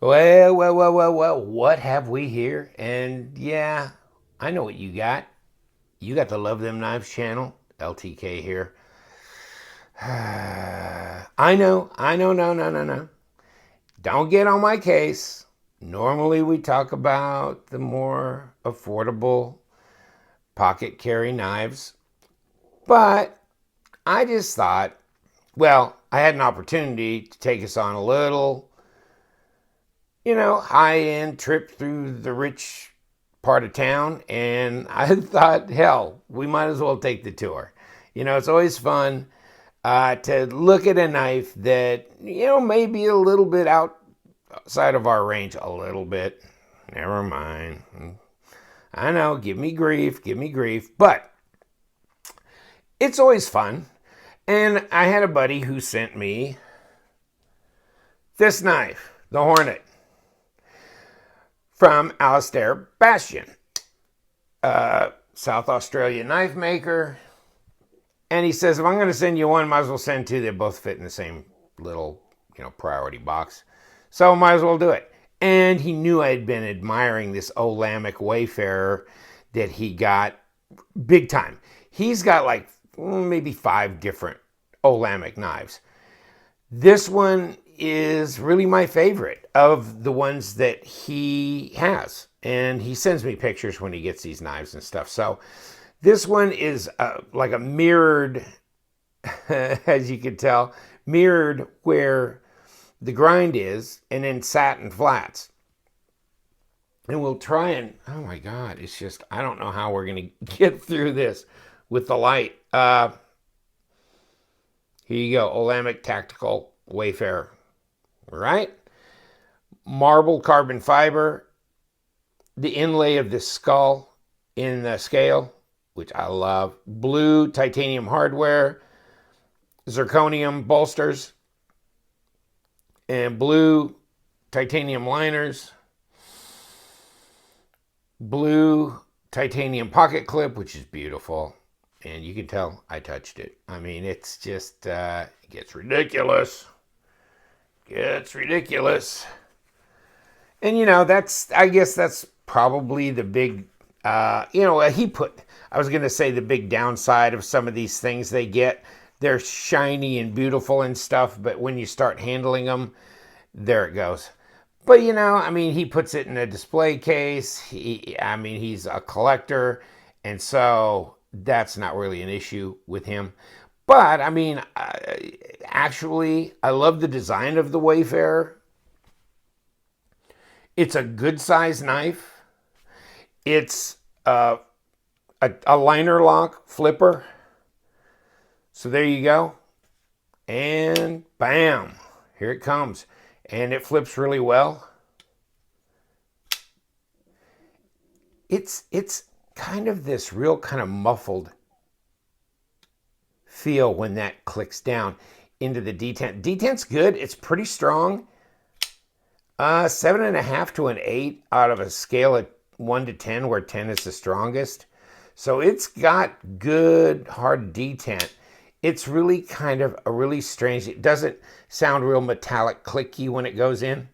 Well, what have we here? And yeah, I know what you got. You got the Love Them Knives channel, LTK here. I know, no. Don't get on my case. Normally we talk about the more affordable pocket carry knives, but I just thought, well, I had an opportunity to take us on a little, high-end trip through the rich part of town, and I thought, hell, we might as well take the tour. It's always fun to look at a knife that, may be a little bit outside of our range, a little bit. Never mind. I know, give me grief, but it's always fun. And I had a buddy who sent me this knife, the Hornet, from Alistair Bastian, South Australia knife maker. And he says, if I'm going to send you one, might as well send two. They both fit in the same little, priority box. So might as well do it. And he knew I'd been admiring this Olamic Wayfarer that he got big time. He's got like maybe 5 different Olamic knives. This one is really my favorite of the ones that he has. And he sends me pictures when he gets these knives and stuff. So this one is like a mirrored, as you can tell, mirrored where the grind is, and then satin flats. And we'll try and, oh my God, it's just, I don't know how we're going to get through this with the light. Here you go, Olamic Tactical Wayfarer. All right? Marble carbon fiber, the inlay of the skull in the scale, which I love. Blue titanium hardware, zirconium bolsters, and blue titanium liners, blue titanium pocket clip, which is beautiful. And you can tell I touched it. I mean, it's just, it gets ridiculous. Gets ridiculous. And, I guess that's probably the big, I was going to say the big downside of some of these things they get. They're shiny and beautiful and stuff, but when you start handling them, there it goes. But, he puts it in a display case. He's a collector, and so that's not really an issue with him. But, actually, I love the design of the Wayfarer. It's a good-sized knife. It's a liner lock flipper. So there you go. And bam, here it comes. And it flips really well. It's kind of this real kind of muffled feel when that clicks down into the detent. Detent's good. It's pretty strong. 7.5 to an 8 out of a scale of 1 to 10, where 10 is the strongest. So it's got good hard detent. It's really kind of a really strange, it doesn't sound real metallic clicky when it goes in.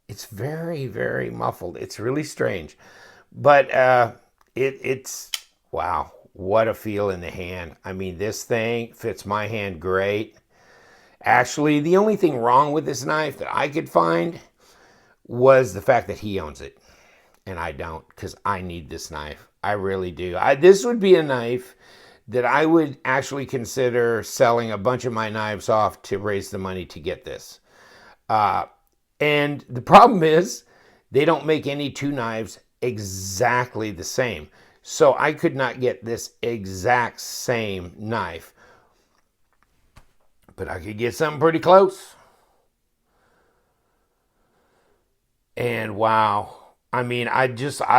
It's very, very muffled. It's really strange. But it's, wow, what a feel in the hand. This thing fits my hand great. Actually, the only thing wrong with this knife that I could find was the fact that he owns it. And I don't, because I need this knife. I really do. This would be a knife that I would actually consider selling a bunch of my knives off to raise the money to get this. And the problem is, they don't make any 2 knives exactly the same. So I could not get this exact same knife. But I could get something pretty close. And wow. I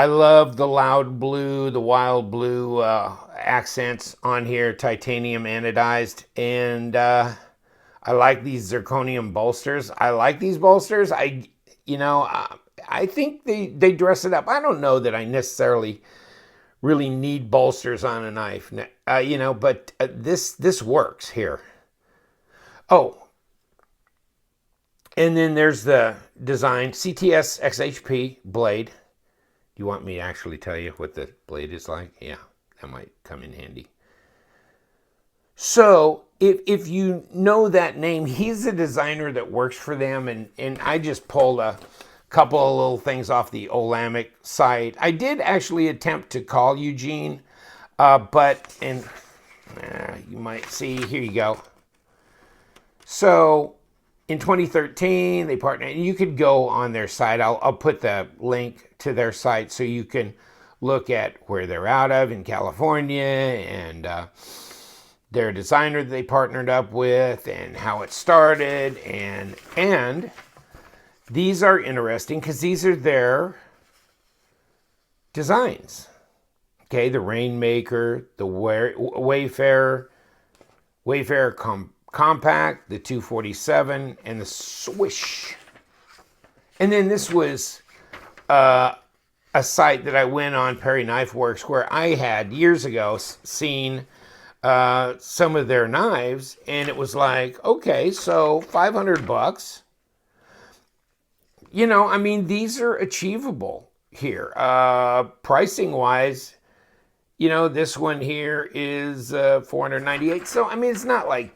love the loud blue, the wild blue accents on here, titanium anodized. And I like these zirconium bolsters. I like these bolsters. I think they dress it up. I don't know that I necessarily really need bolsters on a knife, but this works here. Oh, And then there's the design CTS XHP blade. Do you want me to actually tell you what the blade is like? Yeah, that might come in handy. So if you know that name, he's a designer that works for them. And I just pulled a couple of little things off the Olamic site. I did actually attempt to call Eugene, but you might see, here you go. So in 2013, they partnered, and you could go on their site. I'll put the link to their site so you can look at where they're out of in California and their designer that they partnered up with and how it started. And these are interesting because these are their designs. Okay, the Rainmaker, the Wayfarer Compact, the 247, and the Swish. And then this was a site that I went on, Perry Knife Works, where I had years ago seen some of their knives, and it was like, okay, so $500. You know, I mean, these are achievable here. Pricing wise, you know, this one here is $498. So, I mean, it's not like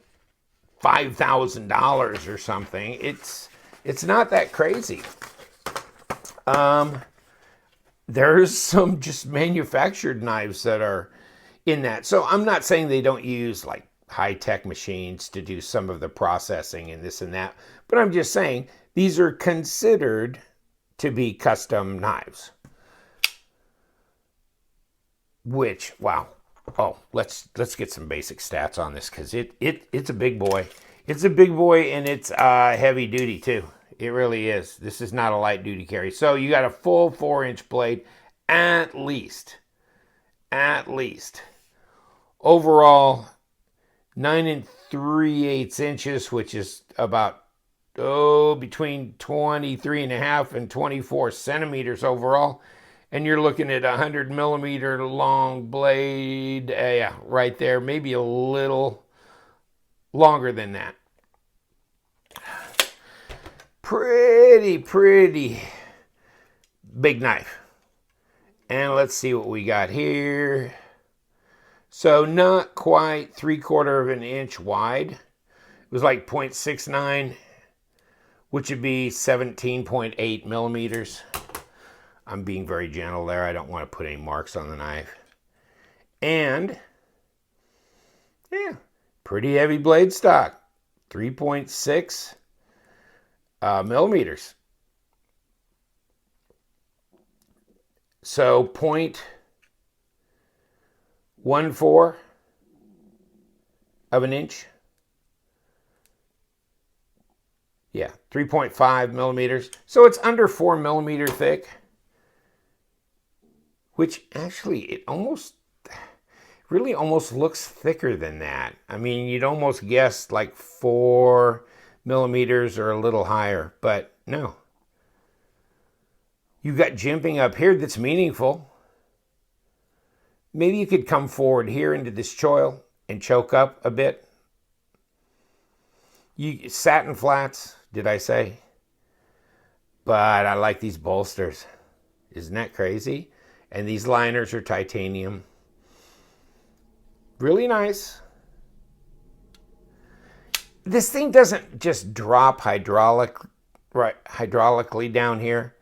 $5,000 or something. It's not that crazy. There's some just manufactured knives that are in that. So I'm not saying they don't use like high-tech machines to do some of the processing and this and that, but I'm just saying these are considered to be custom knives. Which, wow. Oh, let's get some basic stats on this because it's a big boy. It's a big boy, and it's heavy duty too. It really is. This is not a light duty carry. So you got a full 4-inch blade at least. At least. Overall, 9 3/8 inches, which is about between 23.5 and 24 centimeters overall. And you're looking at 100 millimeter long blade. Yeah, right there. Maybe a little longer than that. Pretty big knife. And let's see what we got here. So not quite 3/4 of an inch wide. It was like 0.69, which would be 17.8 millimeters. I'm being very gentle there. I don't want to put any marks on the knife. And, yeah, pretty heavy blade stock. 3.6 millimeters. So 0.14 of an inch. Yeah, 3.5 millimeters. So it's under 4 millimeter thick. Which actually, it really almost looks thicker than that. I mean, you'd almost guess like 4 millimeters or a little higher, but no. You got jimping up here that's meaningful. Maybe you could come forward here into this choil and choke up a bit. Satin flats, did I say? But I like these bolsters. Isn't that crazy? And these liners are titanium. Really nice. This thing doesn't just drop hydraulically down here.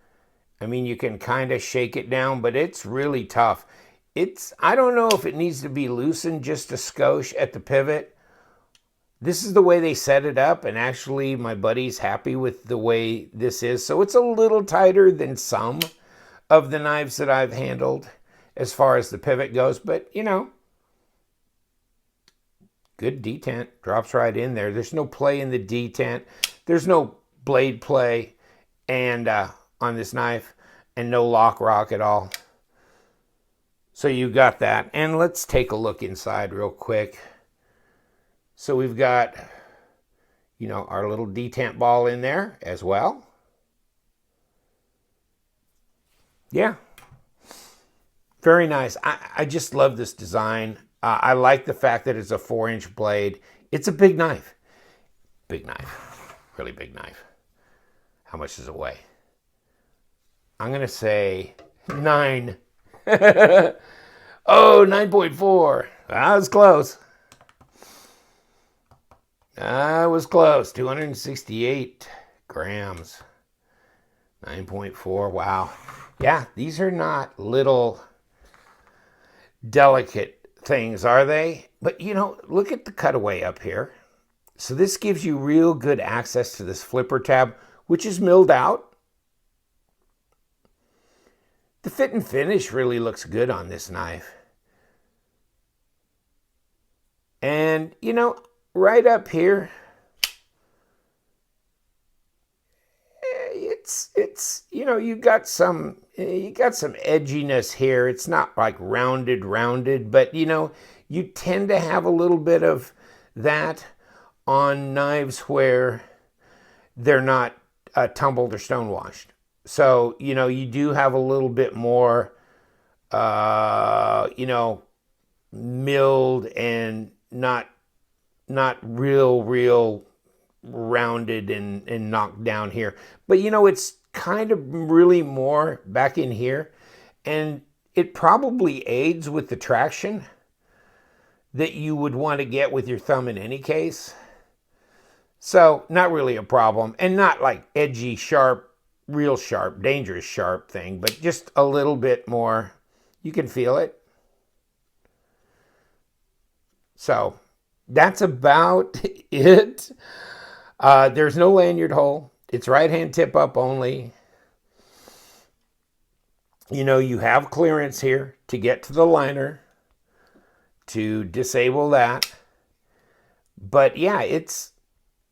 I mean, you can kind of shake it down, but it's really tough. I don't know if it needs to be loosened just a skosh at the pivot. This is the way they set it up, and actually my buddy's happy with the way this is. So it's a little tighter than some of the knives that I've handled as far as the pivot goes, but you know, good detent, drops right in there. There's no play in the detent. There's no blade play and on this knife, and no lock rock at all. So you got that. And let's take a look inside real quick. So we've got, you know, our little detent ball in there as well. Yeah, very nice. I just love this design. I like the fact that it's a 4-inch blade. It's a big knife. Big knife. Really big knife. How much does it weigh? I'm going to say 9. Oh, 9.4. I was close. I was close. 268 grams. 9.4. Wow. Yeah, these are not little delicate things, are they? But, you know, look at the cutaway up here. So this gives you real good access to this flipper tab, which is milled out. The fit and finish really looks good on this knife. And, you know, right up here, it's you know, you got some edginess here. It's not like rounded, but, you know, you tend to have a little bit of that on knives where they're not tumbled or stonewashed. So, you know, you do have a little bit more, you know, milled and not real rounded and knocked down here. But, you know, it's kind of really more back in here. And it probably aids with the traction that you would want to get with your thumb in any case. So, not really a problem. And not like edgy, sharp, real sharp, dangerous sharp thing, but just a little bit more. You can feel it. So, that's about it. There's no lanyard hole. It's right-hand tip up only. You know, you have clearance here to get to the liner, to disable that. But yeah, it's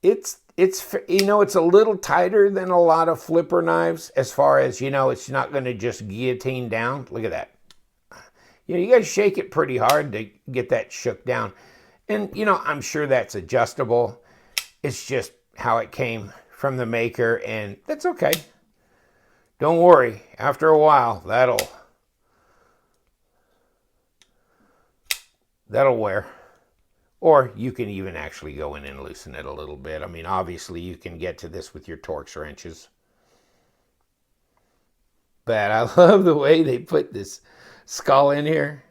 you know, it's a little tighter than a lot of flipper knives as far as, you know, it's not going to just guillotine down. Look at that. You know, you got to shake it pretty hard to get that shook down. And, you know, I'm sure that's adjustable. It's just how it came from the maker, and that's okay. Don't worry. After a while, that'll wear. Or you can even actually go in and loosen it a little bit. I mean, obviously, you can get to this with your Torx wrenches. But I love the way they put this skull in here.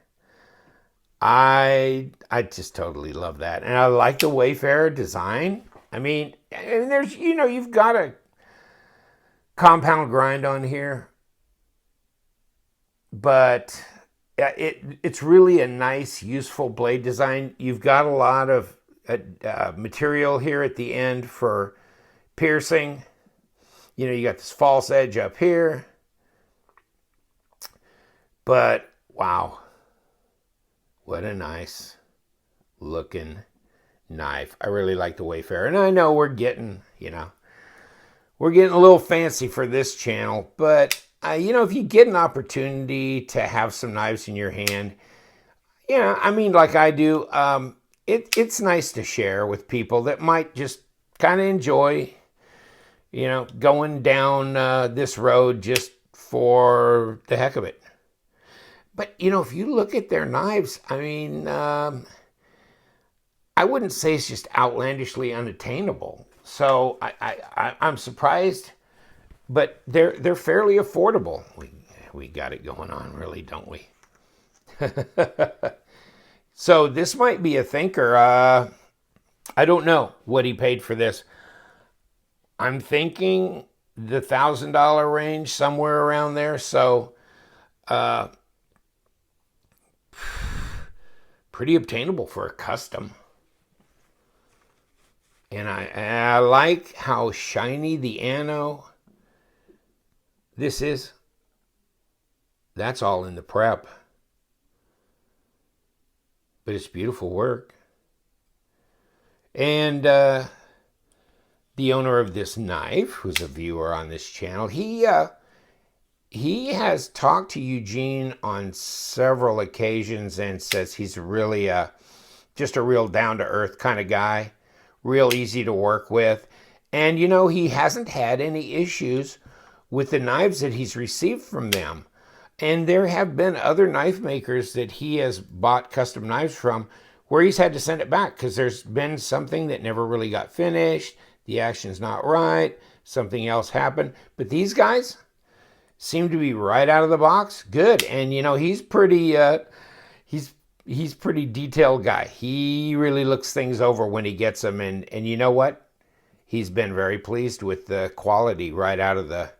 I just totally love that. And I like the Wayfarer design. I mean, and there's, you know, you've got a compound grind on here. But it's really a nice, useful blade design. You've got a lot of material here at the end for piercing. You know, you got this false edge up here. But, wow. What a nice looking knife. I really like the Wayfarer. And I know we're getting, you know, we're getting a little fancy for this channel. But, you know, if you get an opportunity to have some knives in your hand, you know, I mean, like I do, it's nice to share with people that might just kind of enjoy, you know, going down this road just for the heck of it. But, you know, if you look at their knives, I mean, I wouldn't say it's just outlandishly unattainable. So I'm surprised, but they're fairly affordable. We got it going on, really, don't we? So this might be a thinker. I don't know what he paid for this. I'm thinking the $1,000 range, somewhere around there. So, pretty obtainable for a custom. And I like how shiny the ano this is. That's all in the prep. But it's beautiful work. And the owner of this knife, who's a viewer on this channel, he has talked to Eugene on several occasions and says he's really just a real down-to-earth kind of guy, real easy to work with. And, you know, he hasn't had any issues with the knives that he's received from them. And there have been other knife makers that he has bought custom knives from where he's had to send it back because there's been something that never really got finished. The action's not right. something else happen. But these guys seem to be right out of the box. Good. And, you know, he's pretty detailed guy. He really looks things over when he gets them. And you know what? He's been very pleased with the quality right out of the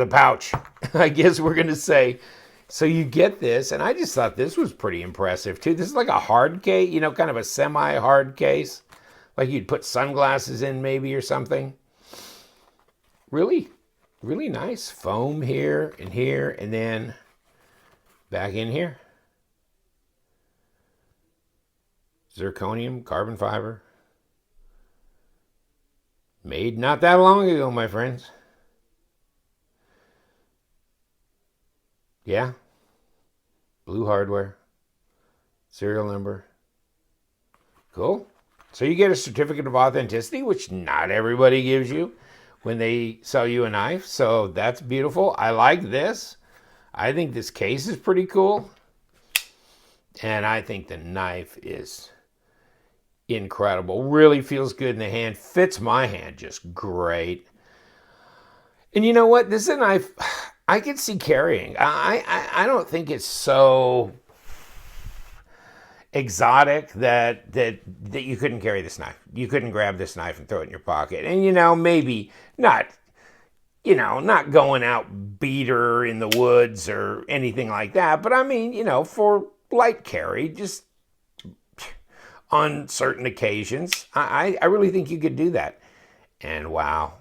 pouch, I guess we're going to say. So you get this, and I just thought this was pretty impressive too. This is like a hard case, you know, kind of a semi-hard case. Like you'd put sunglasses in maybe or something. Really, really nice. Foam here, and then back in here. Zirconium, carbon fiber. Made not that long ago, my friends. Yeah. Blue hardware. Serial number. Cool. So you get a certificate of authenticity, which not everybody gives you when they sell you a knife. So that's beautiful. I like this. I think this case is pretty cool. And I think the knife is incredible. Really feels good in the hand. Fits my hand just great. And you know what? This is a knife I could see carrying. I don't think it's so exotic that you couldn't carry this knife. You couldn't grab this knife and throw it in your pocket. And, you know, maybe not, you know, not going out beater in the woods or anything like that. But I mean, you know, for light carry, just on certain occasions, I really think you could do that. And wow,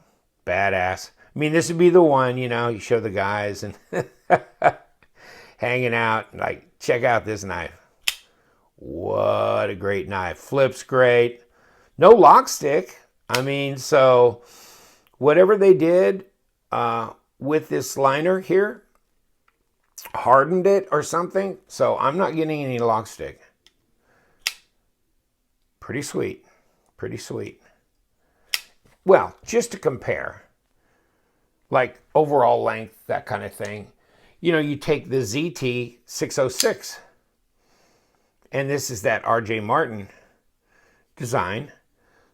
badass. I mean, this would be the one, you know, you show the guys and hanging out, like, check out this knife. What a great knife. Flips great. No lock stick. I mean, so whatever they did with this liner here, hardened it or something. So I'm not getting any lock stick. Pretty sweet. Pretty sweet. Well, just to compare, like overall length, that kind of thing. You know, you take the ZT 606, and this is that R.J. Martin design.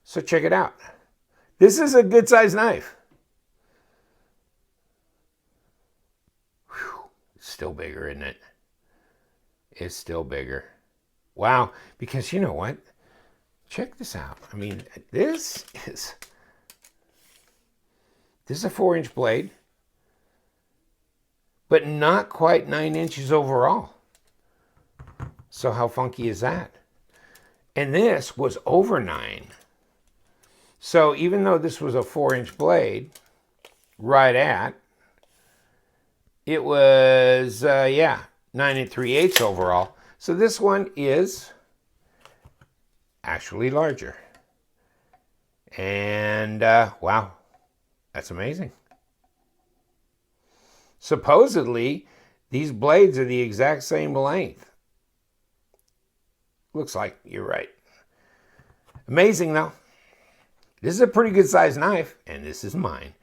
So check it out. This is a good size knife. Whew. It's still bigger, isn't it? It's still bigger. Wow. Because you know what? Check this out. I mean, this is a 4-inch blade, but not quite 9 inches overall. So how funky is that? And this was over 9. So even though this was a 4-inch blade, right at, it was, 9 3/8 overall. So this one is actually larger. And, wow, that's amazing. Supposedly, these blades are the exact same length. Looks like you're right. Amazing, though. This is a pretty good sized knife, and this is mine.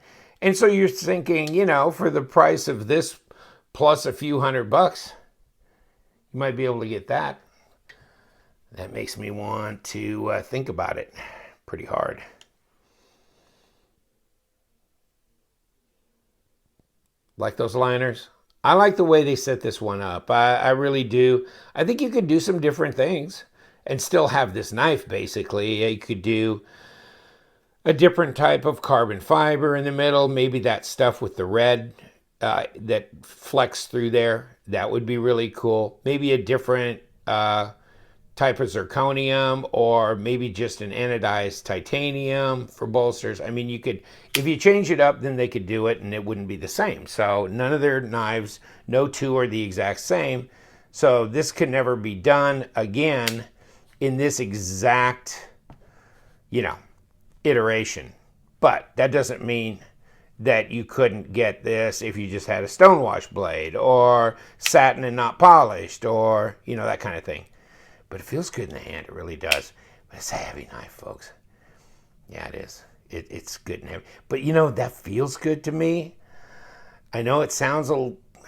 And so you're thinking, you know, for the price of this plus a few $100, you might be able to get that. That makes me want to think about it pretty hard. Like those liners? I like the way they set this one up. I really do. I think you could do some different things and still have this knife, basically. You could do a different type of carbon fiber in the middle. Maybe that stuff with the red that flex through there. That would be really cool. Maybe a different type of zirconium, or maybe just an anodized titanium for bolsters. I mean, you could, if you change it up, then they could do it and it wouldn't be the same. So none of their knives, no two are the exact same. So this could never be done again in this exact, you know, iteration. But that doesn't mean that you couldn't get this if you just had a stonewash blade or satin and not polished, or, you know, that kind of thing. But it feels good in the hand, it really does. But it's a heavy knife, folks. Yeah, it is. It's good and heavy. But you know, that feels good to me. I know it sounds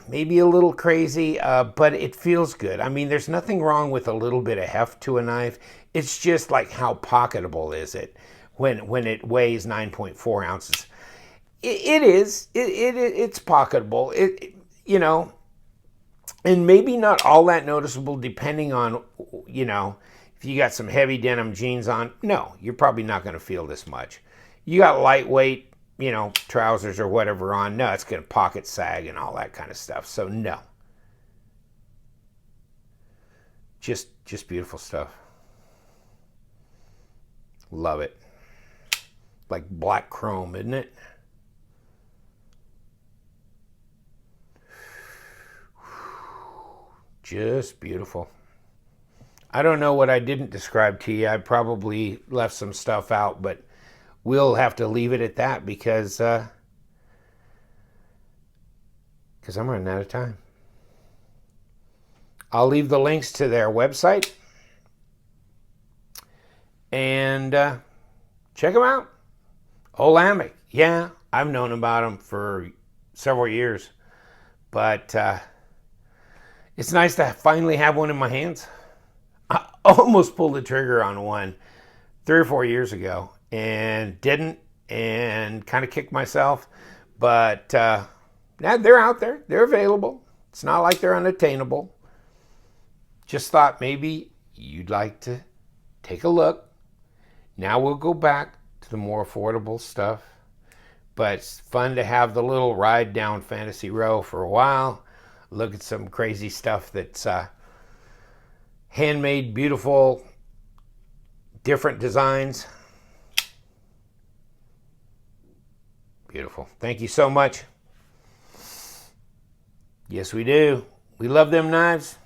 maybe a little crazy, but it feels good. I mean, there's nothing wrong with a little bit of heft to a knife. It's just like, how pocketable is it? when it weighs 9.4 ounces. It's pocketable. You know, and maybe not all that noticeable depending on, you know, if you got some heavy denim jeans on. No, you're probably not going to feel this much. You got lightweight, you know, trousers or whatever on. No, it's going to pocket sag and all that kind of stuff. So no. Just beautiful stuff. Love it. Like black chrome, isn't it? Just beautiful. I don't know what I didn't describe to you. I probably left some stuff out, but we'll have to leave it at that because I'm running out of time. I'll leave the links to their website and check them out. Olamic. Yeah, I've known about them for several years, but it's nice to finally have one in my hands. I almost pulled the trigger on one 3 or 4 years ago and didn't, and kind of kicked myself. But now they're out there. They're available. It's not like they're unattainable. Just thought maybe you'd like to take a look. Now we'll go back to the more affordable stuff. But it's fun to have the little ride down Fantasy Row for a while. Look at some crazy stuff that's handmade, beautiful, different designs. Beautiful. Thank you so much. Yes, we do. We love them knives.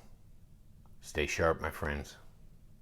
Stay sharp, my friends.